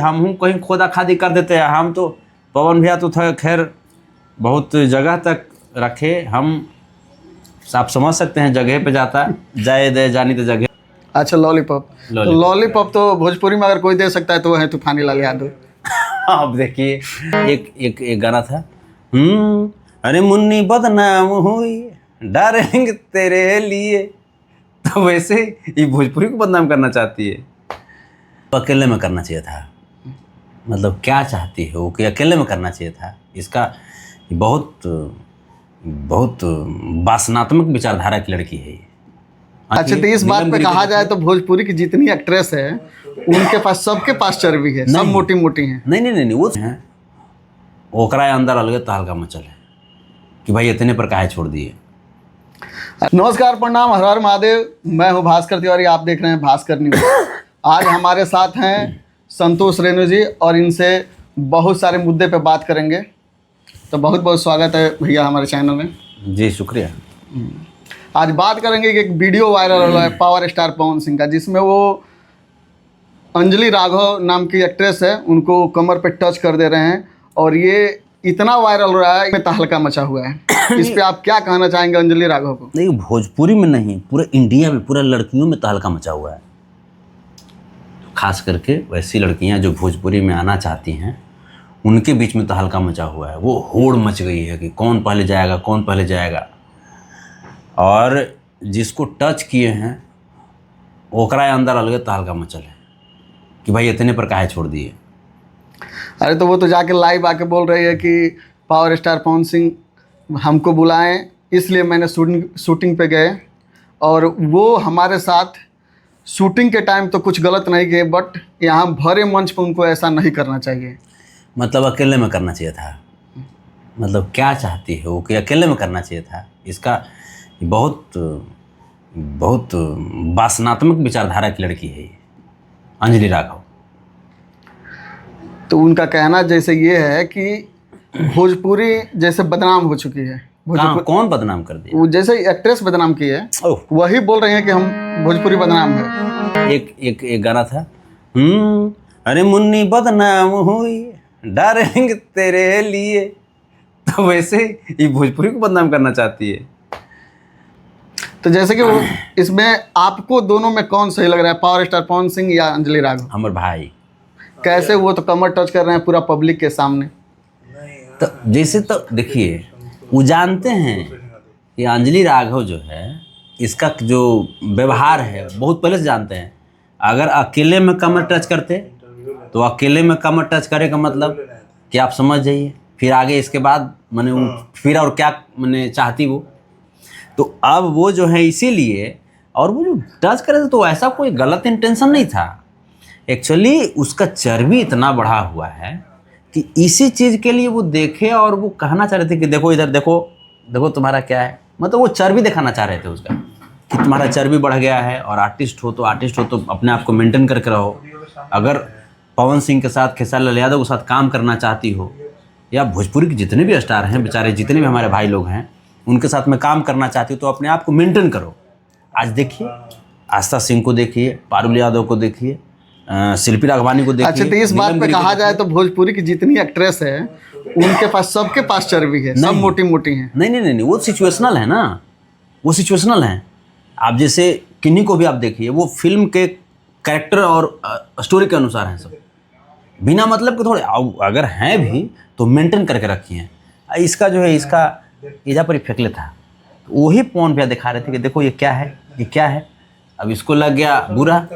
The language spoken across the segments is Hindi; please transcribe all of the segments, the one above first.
हम कहीं खोदा खादी कर देते हैं। हम तो पवन भैया तो था खैर बहुत जगह तक रखे, हम आप समझ सकते हैं जगह पे जाता जाए दे जानी तो जगह। अच्छा लॉलीपॉप, तो लॉलीपॉप तो भोजपुरी में अगर कोई दे सकता है तो वो है तूफानी लाल यादव। अब देखिए एक गाना था, अरे मुन्नी बदनाम हुई डार्लिंग तेरे लिए, तो वैसे ये भोजपुरी को बदनाम करना चाहती है। तो अकेले में करना चाहिए था, मतलब क्या चाहती है वो कि अकेले में करना चाहिए था। इसका बहुत बहुत वासनात्मक विचारधारा की लड़की है ये। अच्छा, तो इस बात पे कहा जाए तो भोजपुरी की जितनी एक्ट्रेस है उनके पास सबके पास चर्बी है, सब मोटी मोटी हैं। नहीं वो है ओकरा अंदर अलगे तहलका मचल है कि भाई इतने पर काहे छोड़ दिए। नमस्कार, प्रणाम, हर हर महादेव। मैं हूँ भास्कर तिवारी, आप देख रहे हैं भास्कर न्यूज। आज हमारे साथ हैं संतोष रेणु जी और इनसे बहुत सारे मुद्दे पे बात करेंगे। तो बहुत बहुत स्वागत है भैया हमारे चैनल में। जी शुक्रिया। आज बात करेंगे कि एक वीडियो वायरल हो रहा है पावर स्टार पवन सिंह का, जिसमें वो अंजलि राघव नाम की एक्ट्रेस है उनको कमर पे टच कर दे रहे हैं और ये इतना वायरल हो रहा है में तहलका मचा हुआ है। इस पे आप क्या कहना चाहेंगे अंजलि राघव को? नहीं, भोजपुरी में नहीं, पूरे इंडिया में, पूरा लड़कियों में तहलका मचा हुआ है। खास करके वैसी लड़कियां जो भोजपुरी में आना चाहती हैं उनके बीच में तहलका मचा हुआ है। वो होड़ मच गई है कि कौन पहले जाएगा, कौन पहले जाएगा। और जिसको टच किए हैं ओकरा अंदर अलगे तहलका मचल है कि भाई इतने पर काहे छोड़ दिए। अरे तो वो तो जाके लाइव आके बोल रही है कि पावर स्टार पवन सिंह हमको बुलाएं, इसलिए मैंने शूटिंग पे गए और वो हमारे साथ शूटिंग के टाइम तो कुछ गलत नहीं किए, बट यहाँ भरे मंच पर उनको ऐसा नहीं करना चाहिए। मतलब अकेले में करना चाहिए था, मतलब क्या चाहती है वो कि अकेले में करना चाहिए था। इसका बहुत बहुत वासनात्मक विचारधारा की लड़की है ये अंजलि राघव। तो उनका कहना जैसे ये है कि भोजपुरी जैसे बदनाम हो चुकी है। कौन बदनाम कर दिया? वो जैसे एक्ट्रेस बदनाम की है वही बोल रही हैं कि हम भोजपुरी बदनाम है। एक गाना था, अरे मुन्नी बदनाम हुई डार्लिंग तेरे लिए, तो वैसे ये भोजपुरी को बदनाम करना चाहती है। तो जैसे कि वो इसमें आपको दोनों में कौन सही लग रहा है, पावर स्टार पवन सिंह या अंजलि राघव? हमारे भाई कैसे? वो तो कमर टच कर रहे हैं पूरा पब्लिक के सामने। तो जैसे तो देखिए वो जानते हैं कि अंजलि राघव जो है इसका जो व्यवहार है बहुत पहले से जानते हैं। अगर अकेले में कमर टच करते तो अकेले में कमर टच करे का मतलब कि आप समझ जाइए फिर आगे इसके बाद मैंने फिर और क्या मैंने चाहती वो। तो अब वो जो है इसीलिए, और वो जो टच करे तो ऐसा कोई गलत इंटेंशन नहीं था। एक्चुअली उसका चर्बी इतना बढ़ा हुआ है कि इसी चीज़ के लिए वो देखे और वो कहना चाह रहे थे कि देखो इधर देखो, देखो तुम्हारा क्या है। मतलब वो चर्बी दिखाना चाह रहे थे उसका कि तुम्हारा चर्बी बढ़ गया है, और आर्टिस्ट हो तो अपने आप को मेंटेन करके रहो। अगर पवन सिंह के साथ, खेसारी लाल यादव के साथ काम करना चाहती हो, या भोजपुरी के जितने भी स्टार हैं बेचारे, जितने भी हमारे भाई लोग हैं उनके साथ में काम करना चाहती हो तो अपने आप को मेंटेन करो। आज देखिए आस्था सिंह को देखिए, पारुल यादव को देखिए, शिल्पी राघवानी को देखिए। अच्छा, तो इस बात पे कहा जाए तो भोजपुरी की जितनी एक्ट्रेस है उनके पास सबके पास चर्बी है, सब मोटी मोटी हैं। नहीं वो सिचुएशनल है ना, वो सिचुएशनल है। आप जैसे किन्हीं को भी आप देखिए, वो फिल्म के कैरेक्टर और स्टोरी के अनुसार हैं सब, बिना मतलब के थोड़े अगर हैं भी तो मेंटेन करके रखी हैं। इसका जो है इसका इजा पर ही फेंक लेता, तो वही पवन भैया दिखा रहे थे कि देखो ये क्या है, ये क्या है। अब इसको लग गया बुरा,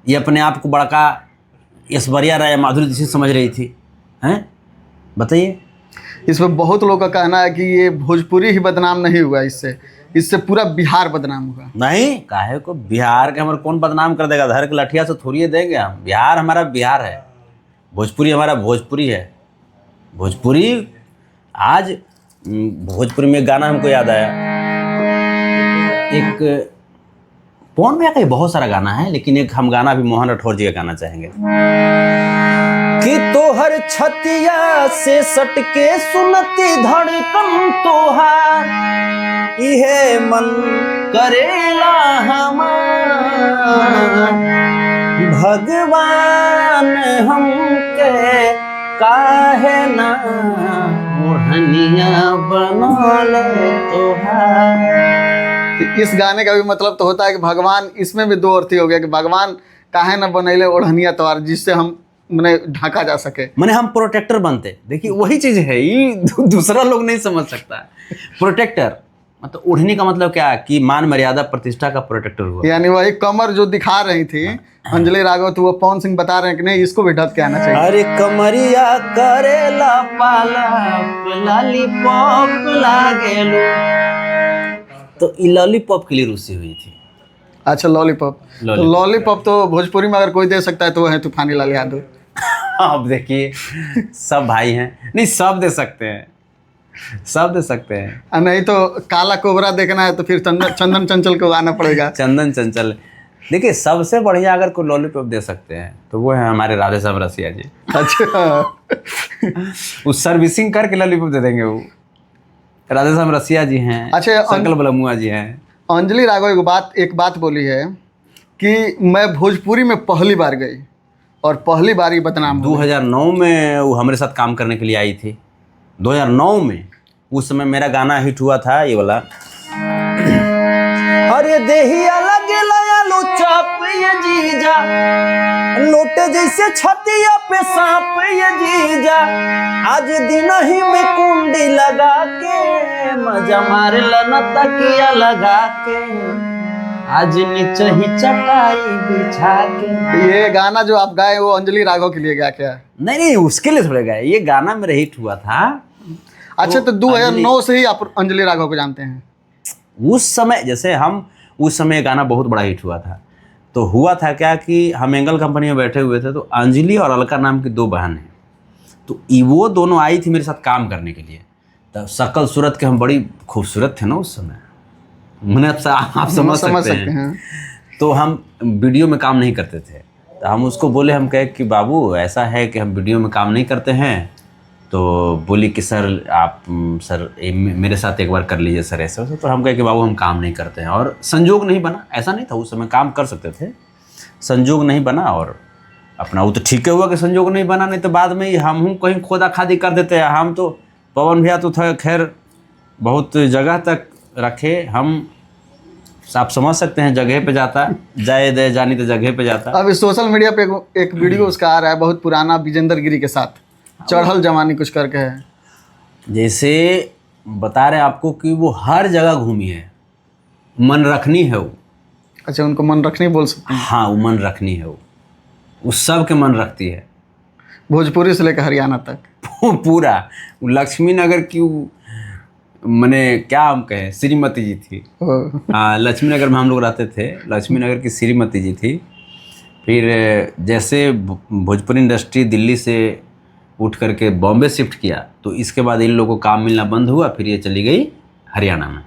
ये अपने आप को बड़का ऐश्वर्या राय, माधुरी दीक्षित समझ रही थी, हैं? बताइए। इसमें बहुत लोगों का कहना है कि ये भोजपुरी ही बदनाम नहीं हुआ, इससे पूरा बिहार बदनाम हुआ। नहीं, काहे को बिहार के हमारे कौन बदनाम कर देगा? धर के लठिया से थोड़ी देंगे हम। बिहार हमारा बिहार है, भोजपुरी हमारा भोजपुरी है। भोजपुरी आज भोजपुरी में गाना हमको याद आया, एक पवन भैया का बहुत सारा गाना है, लेकिन एक हम गाना भी मोहन राठौर जी का गाना चाहेंगे कि तोहर छतिया से सटके सुनती धड़कन तोहार, इहे मन करेला हमार भगवान हमके काहे ना ओढ़निया बनौले तोहार। तो इस गाने का भी मतलब तो होता है कि भगवान, इसमें भी दो अर्थ हो गया कि भगवान काहे न बनैले ओढ़निया तोहार, जिससे हम मने ढका जा सके। मैंने हम प्रोटेक्टर बनते। देखिए वही चीज है, ये दूसरा लोग नहीं समझ सकता। प्रोटेक्टर मतलब ओढ़नी का मतलब क्या कि मान मर्यादा प्रतिष्ठा का प्रोटेक्टर हुआ। यानी वही कमर जो दिखा रही थी अंजलि राघव, तो वो पवन सिंह बता रहे हैं कि नहीं, इसको भी ढक के आना चाहिए। अरे कमरिया करेला पाला लॉलीपॉप लागेलो, तो ये लॉलीपॉप के लिए रुसी हुई थी। अच्छा लॉलीपॉप, तो लॉलीपॉप तो भोजपुरी में अगर कोई दे सकता है तो वो है तूफानी लाल यादव। अब देखिए सब भाई हैं, नहीं सब दे सकते हैं, सब दे सकते हैं। और नहीं तो काला कोबरा देखना है तो फिर चंदन चंचल को आना पड़ेगा। चंदन चंचल, देखिए सबसे बढ़िया अगर कोई लॉलीपॉप दे सकते हैं तो वो है हमारे राधे श्याम रसिया जी। अच्छा वो सर्विसिंग करके लॉलीपॉप दे देंगे। वो राधे श्याम रसिया जी हैं, अच्छा सकल बलमुआ जी हैं। अंजलि राघव एक बात बोली है कि मैं भोजपुरी में पहली बार गई और पहली बार ही बदनाम हो गई। 2009 में वो हमारे साथ काम करने के लिए आई थी। 2009 में उस समय मेरा गाना हिट हुआ था ये वाला, अरे देहिया लगे लयालू चाप ये जीजा, लोटे जैसे छतिया पे सांप ये जीजा, आज दिन ही में कुंडी लगा के मजा मारे लना तकिया लगा के, आज नीचे ही चटाई बिछा के। ये गाना जो आप गाए वो अंजलि राघव के लिए गा क्या? नहीं नहीं, उसके लिए थोड़े गाए, ये गाना मेरा हिट हुआ था। अच्छा तो 2009 से ही आप अंजलि राघव को जानते हैं? उस समय जैसे हम उस समय ये गाना बहुत बड़ा हिट हुआ था। तो हुआ था क्या कि हम एंगल कंपनी में बैठे हुए थे, तो अंजलि और अलका नाम की दो बहन हैं, तो वो दोनों आई थी मेरे साथ काम करने के लिए। तो शकल सूरत के हम बड़ी खूबसूरत थे ना उस समय, मैंने आप समझ सकते हैं। तो हम वीडियो में काम नहीं करते थे, तो हम उसको बोले, हम कहे कि बाबू ऐसा है कि हम वीडियो में काम नहीं करते हैं। तो बोली कि सर आप मेरे साथ एक बार कर लीजिए सर ऐसे वैसे। तो हम कहे कि बाबू हम काम नहीं करते हैं, और संजोग नहीं बना। ऐसा नहीं था, उस समय काम कर सकते थे, संजोग नहीं बना। और अपना वो तो ठीक है हुआ कि संजोग नहीं बना, नहीं तो बाद में हम कहीं खोदा खादी कर देते हैं। हम तो पवन भैया तो था खैर बहुत जगह तक रखे, हम आप समझ सकते हैं, जगह पे जाता जाए दे जानी तो जगह पे जाता। अभी सोशल मीडिया पे एक वीडियो उसका आ रहा है बहुत पुराना, विजेंद्र गिरी के साथ, चढ़ल जवानी कुछ करके है। जैसे बता रहे आपको कि वो हर जगह घूमी है, मन रखनी है वो। अच्छा उनको मन रखनी बोल सकते हैं? हाँ वो मन रखनी है, वो सब के मन रखती है, भोजपुरी से लेकर हरियाणा तक पूरा। वो लक्ष्मी नगर की मैंने क्या हम कहें श्रीमती जी थी। हाँ लक्ष्मी नगर में हम लोग रहते थे, लक्ष्मी नगर की श्रीमती जी थी। फिर जैसे भोजपुरी इंडस्ट्री दिल्ली से उठ करके बॉम्बे शिफ्ट किया, तो इसके बाद इन लोगों को काम मिलना बंद हुआ, फिर ये चली गई हरियाणा में।